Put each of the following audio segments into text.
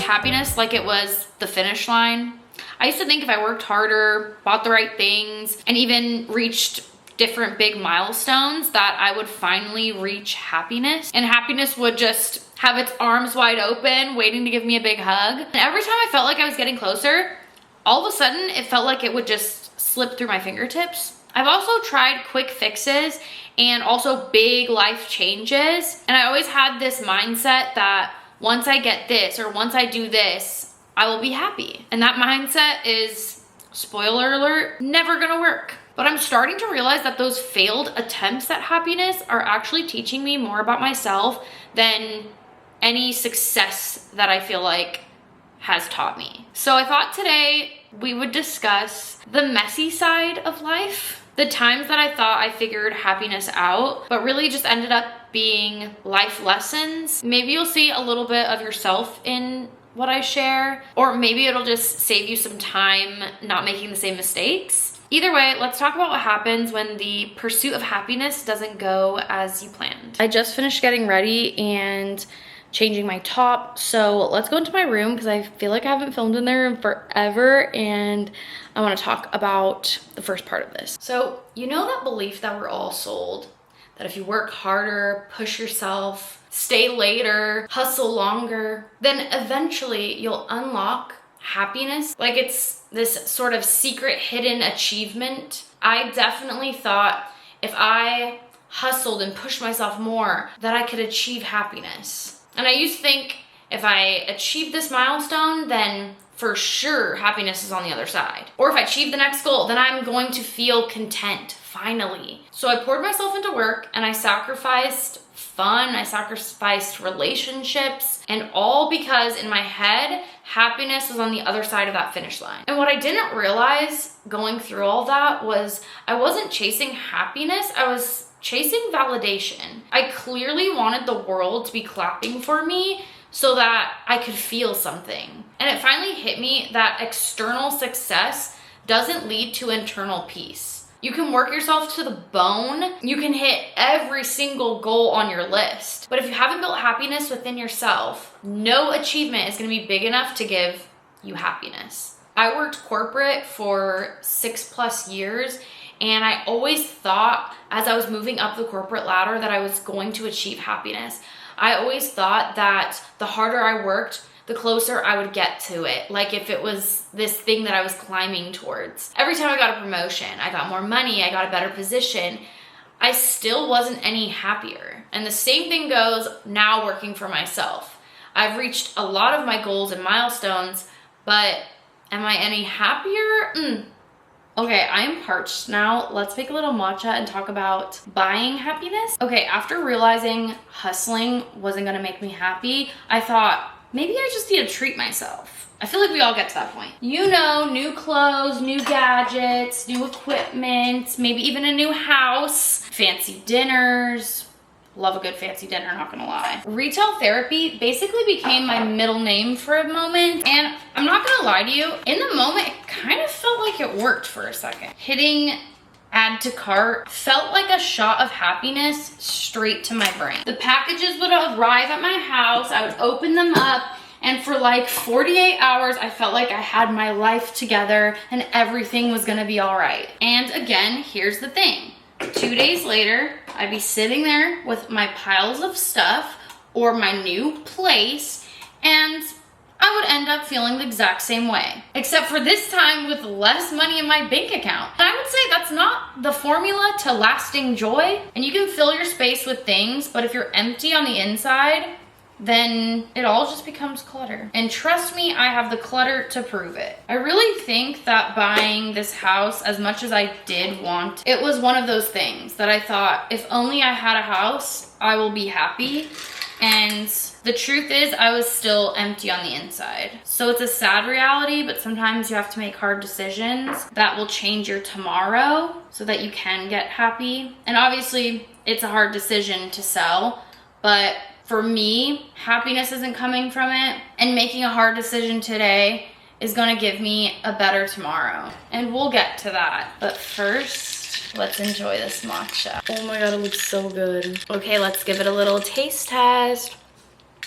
happiness like it was the finish line. I used to think if I worked harder, bought the right things, and even reached different big milestones, that I would finally reach happiness, and happiness would just have its arms wide open waiting to give me a big hug. And every time I felt like I was getting closer, all of a sudden it felt like it would just slip through my fingertips. I've also tried quick fixes and also big life changes, and I always had this mindset that once I get this or once I do this, I will be happy. And that mindset is, spoiler alert, never gonna work. But I'm starting to realize that those failed attempts at happiness are actually teaching me more about myself than any success that I feel like has taught me. So I thought today we would discuss the messy side of life. The times that I thought I figured happiness out, but really just ended up being life lessons. Maybe you'll see a little bit of yourself in what I share, or maybe it'll just save you some time not making the same mistakes. Either way, let's talk about what happens when the pursuit of happiness doesn't go as you planned. I just finished getting ready and changing my top, so let's go into my room because I feel like I haven't filmed in there in forever, and I want to talk about the first part of this. So you know that belief that we're all sold, that if you work harder, push yourself, stay later, hustle longer, then eventually you'll unlock happiness, like it's this sort of secret hidden achievement. I definitely thought if I hustled and pushed myself more that I could achieve happiness. And I used to think if I achieve this milestone, then for sure happiness is on the other side. Or if I achieve the next goal, then I'm going to feel content, finally. So I poured myself into work and I sacrificed fun, I sacrificed relationships, and all because in my head, happiness was on the other side of that finish line. And what I didn't realize going through all that was I wasn't chasing happiness, I was chasing validation. I clearly wanted the world to be clapping for me so that I could feel something. And it finally hit me that external success doesn't lead to internal peace. You can work yourself to the bone. You can hit every single goal on your list. But if you haven't built happiness within yourself, no achievement is going to be big enough to give you happiness. I worked corporate for 6+ years, and I always thought as I was moving up the corporate ladder that I was going to achieve happiness. I always thought that the harder I worked, the closer I would get to it. Like if it was this thing that I was climbing towards. Every time I got a promotion, I got more money, I got a better position, I still wasn't any happier. And the same thing goes now working for myself. I've reached a lot of my goals and milestones, but am I any happier? Okay, I'm parched now. Let's make a little matcha and talk about buying happiness. Okay, after realizing hustling wasn't gonna make me happy, I thought, maybe I just need to treat myself. I feel like we all get to that point. You know, new clothes, new gadgets, new equipment, maybe even a new house, fancy dinners. Love a good fancy dinner, not gonna lie. Retail therapy basically became my middle name for a moment, and I'm not gonna lie to you, in the moment, it kind of felt like it worked for a second. Hitting add to cart felt like a shot of happiness straight to my brain. The packages would arrive at my house, I would open them up, and for like 48 hours, I felt like I had my life together and everything was gonna be all right. And again, here's the thing. 2 days later, I'd be sitting there with my piles of stuff or my new place, and I would end up feeling the exact same way, except for this time with less money in my bank account. And I would say that's not the formula to lasting joy. And you can fill your space with things, but if you're empty on the inside, then it all just becomes clutter. And trust me, I have the clutter to prove it. I really think that buying this house, as much as I did want, it was one of those things that I thought, if only I had a house, I will be happy. And the truth is, I was still empty on the inside. So it's a sad reality, but sometimes you have to make hard decisions that will change your tomorrow so that you can get happy. And obviously, it's a hard decision to sell, but for me, happiness isn't coming from it, and making a hard decision today is gonna give me a better tomorrow. And we'll get to that. But first, let's enjoy this matcha. Oh my God, it looks so good. Okay, let's give it a little taste test.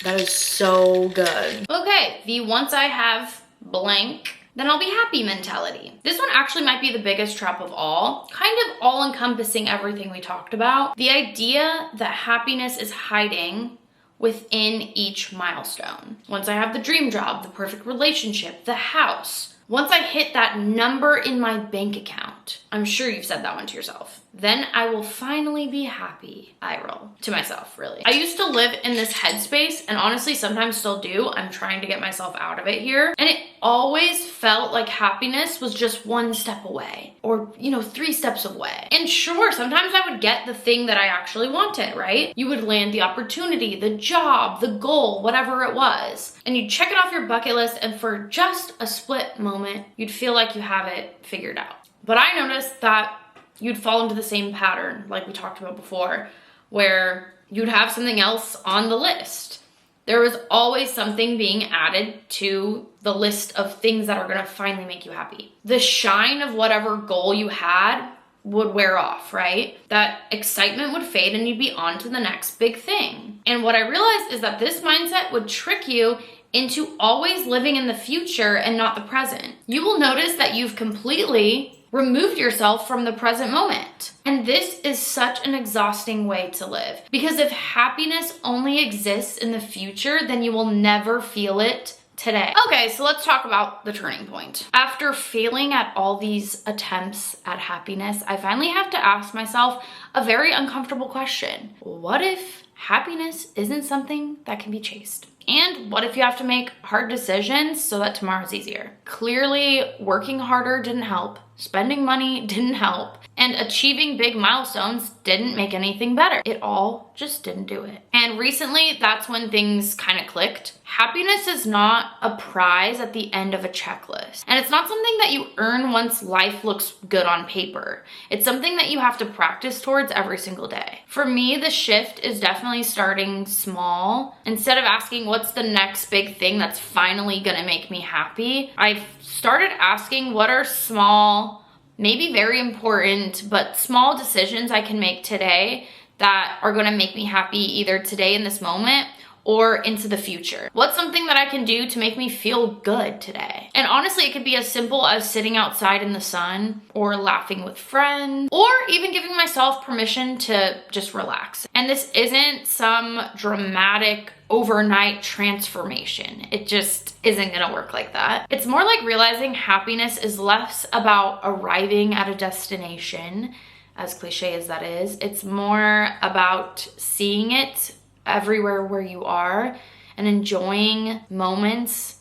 That is so good. Okay, the once I have blank, then I'll be happy mentality. This one actually might be the biggest trap of all, kind of all encompassing everything we talked about. The idea that happiness is hiding within each milestone. Once I have the dream job, the perfect relationship, the house, once I hit that number in my bank account, I'm sure you've said that one to yourself, then I will finally be happy. I roll to myself, really. I used to live in this headspace, and honestly, sometimes still do. I'm trying to get myself out of it here. And it always felt like happiness was just one step away, or, 3 steps away. And sure, sometimes I would get the thing that I actually wanted, right? You would land the opportunity, the job, the goal, whatever it was. And you'd check it off your bucket list, and for just a split moment, you'd feel like you have it figured out. But I noticed that you'd fall into the same pattern like we talked about before, where you'd have something else on the list. There was always something being added to the list of things that are gonna finally make you happy. The shine of whatever goal you had would wear off, right? That excitement would fade and you'd be on to the next big thing. And what I realized is that this mindset would trick you into always living in the future and not the present. You will notice that you've completely removed yourself from the present moment. And this is such an exhausting way to live, because if happiness only exists in the future, then you will never feel it today. Okay, so let's talk about the turning point. After failing at all these attempts at happiness, I finally have to ask myself a very uncomfortable question. What if happiness isn't something that can be chased? And what if you have to make hard decisions so that tomorrow's easier? Clearly, working harder didn't help, spending money didn't help, and achieving big milestones didn't make anything better. It all just didn't do it. And recently, that's when things kind of clicked. Happiness is not a prize at the end of a checklist. And it's not something that you earn once life looks good on paper. It's something that you have to practice towards every single day. For me, the shift is definitely starting small. Instead of asking what's the next big thing that's finally gonna make me happy, I've started asking what are small, maybe very important, but small decisions I can make today that are gonna make me happy either today in this moment or into the future. What's something that I can do to make me feel good today? And honestly, it could be as simple as sitting outside in the sun, or laughing with friends, or even giving myself permission to just relax. And this isn't some dramatic overnight transformation. It just isn't gonna work like that. It's more like realizing happiness is less about arriving at a destination, as cliche as that is. It's more about seeing it everywhere where you are and enjoying moments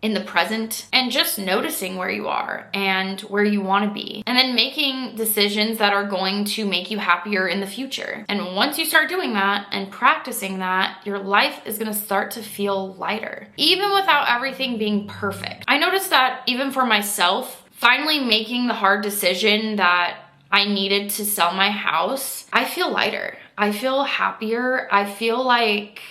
in the present and just noticing where you are and where you want to be, and then making decisions that are going to make you happier in the future. And once you start doing that and practicing that, your life is going to start to feel lighter, even without everything being perfect. I noticed that even for myself, finally making the hard decision that I needed to sell my house, I feel lighter. I feel happier. I feel like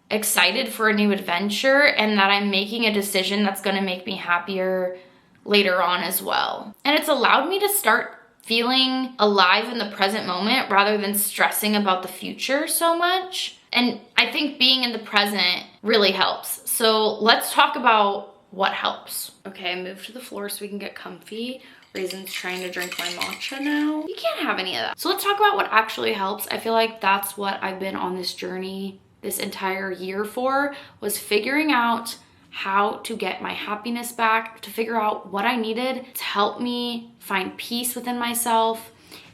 excited for a new adventure, and that I'm making a decision that's going to make me happier later on as well. And it's allowed me to start feeling alive in the present moment rather than stressing about the future so much. And I think being in the present really helps. So let's talk about what helps. Okay, I moved to the floor so we can get comfy. Raisin's trying to drink my matcha now. You can't have any of that. So let's talk about what actually helps. I feel like that's what I've been on this journey this entire year for, was figuring out how to get my happiness back, to figure out what I needed to help me find peace within myself.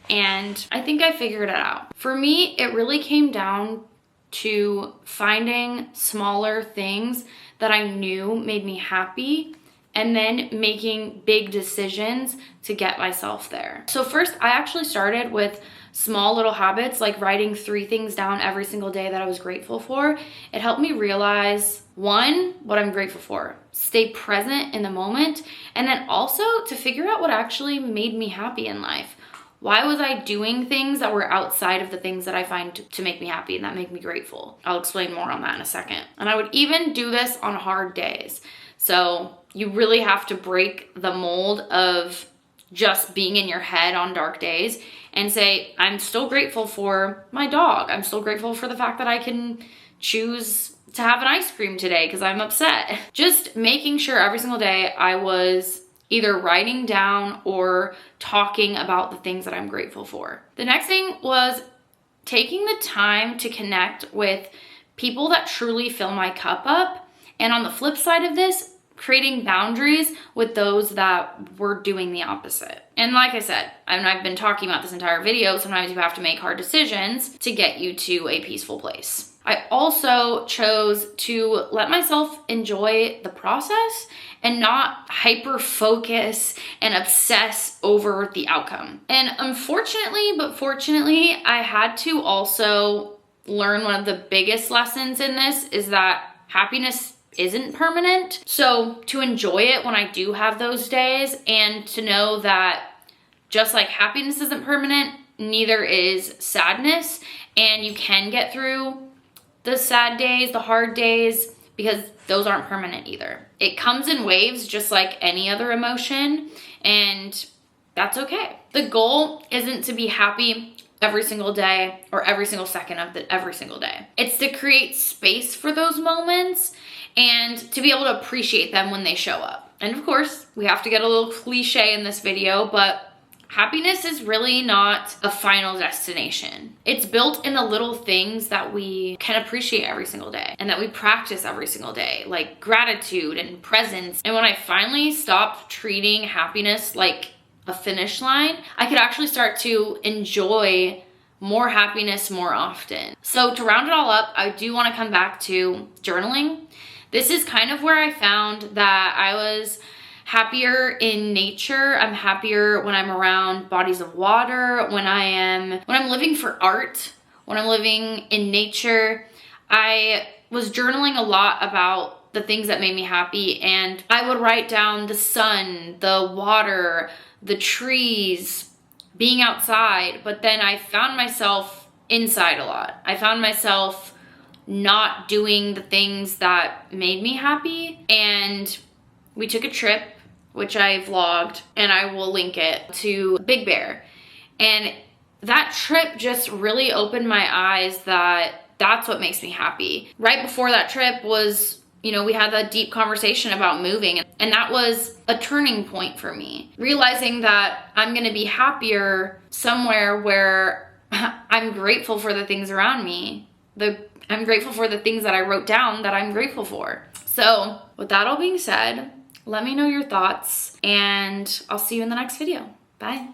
And I think I figured it out. For me, it really came down to finding smaller things that I knew made me happy, and then making big decisions to get myself there. So first, I actually started with small little habits, like writing 3 things down every single day that I was grateful for. It helped me realize, 1, what I'm grateful for, stay present in the moment, and then also to figure out what actually made me happy in life. Why was I doing things that were outside of the things that I find to make me happy and that make me grateful? I'll explain more on that in a second. And I would even do this on hard days. So you really have to break the mold of just being in your head on dark days and say, I'm still grateful for my dog. I'm still grateful for the fact that I can choose to have an ice cream today because I'm upset. Just making sure every single day I was either writing down or talking about the things that I'm grateful for. The next thing was taking the time to connect with people that truly fill my cup up. And on the flip side of this, creating boundaries with those that were doing the opposite. And like I said, and I've been talking about this entire video, sometimes you have to make hard decisions to get you to a peaceful place. I also chose to let myself enjoy the process and not hyper focus and obsess over the outcome. And unfortunately, but fortunately, I had to also learn one of the biggest lessons in this is that happiness isn't permanent. So to enjoy it when I do have those days, and to know that just like happiness isn't permanent, neither is sadness. And you can get through the sad days, the hard days, because those aren't permanent either. It comes in waves just like any other emotion, and that's okay. The goal isn't to be happy every single day or every single second of every single day. It's to create space for those moments and to be able to appreciate them when they show up. And of course, we have to get a little cliche in this video, but happiness is really not a final destination. It's built in the little things that we can appreciate every single day and that we practice every single day, like gratitude and presence. And when I finally stopped treating happiness like a finish line, I could actually start to enjoy more happiness more often. So to round it all up, I do want to come back to journaling. This is kind of where I found that I was happier in nature. I'm happier when I'm around bodies of water, when I'm living for art, when I'm living in nature. I was journaling a lot about the things that made me happy, and I would write down the sun, the water, the trees, being outside, but then I found myself inside a lot. I found myself not doing the things that made me happy, and we took a trip, which I vlogged, and I will link it, to Big Bear. And that trip just really opened my eyes that that's what makes me happy. Right before that trip was, we had that deep conversation about moving, and that was a turning point for me. Realizing that I'm gonna be happier somewhere where I'm grateful for the things around me. I'm grateful for the things that I wrote down that I'm grateful for. So with that all being said, let me know your thoughts, and I'll see you in the next video. Bye.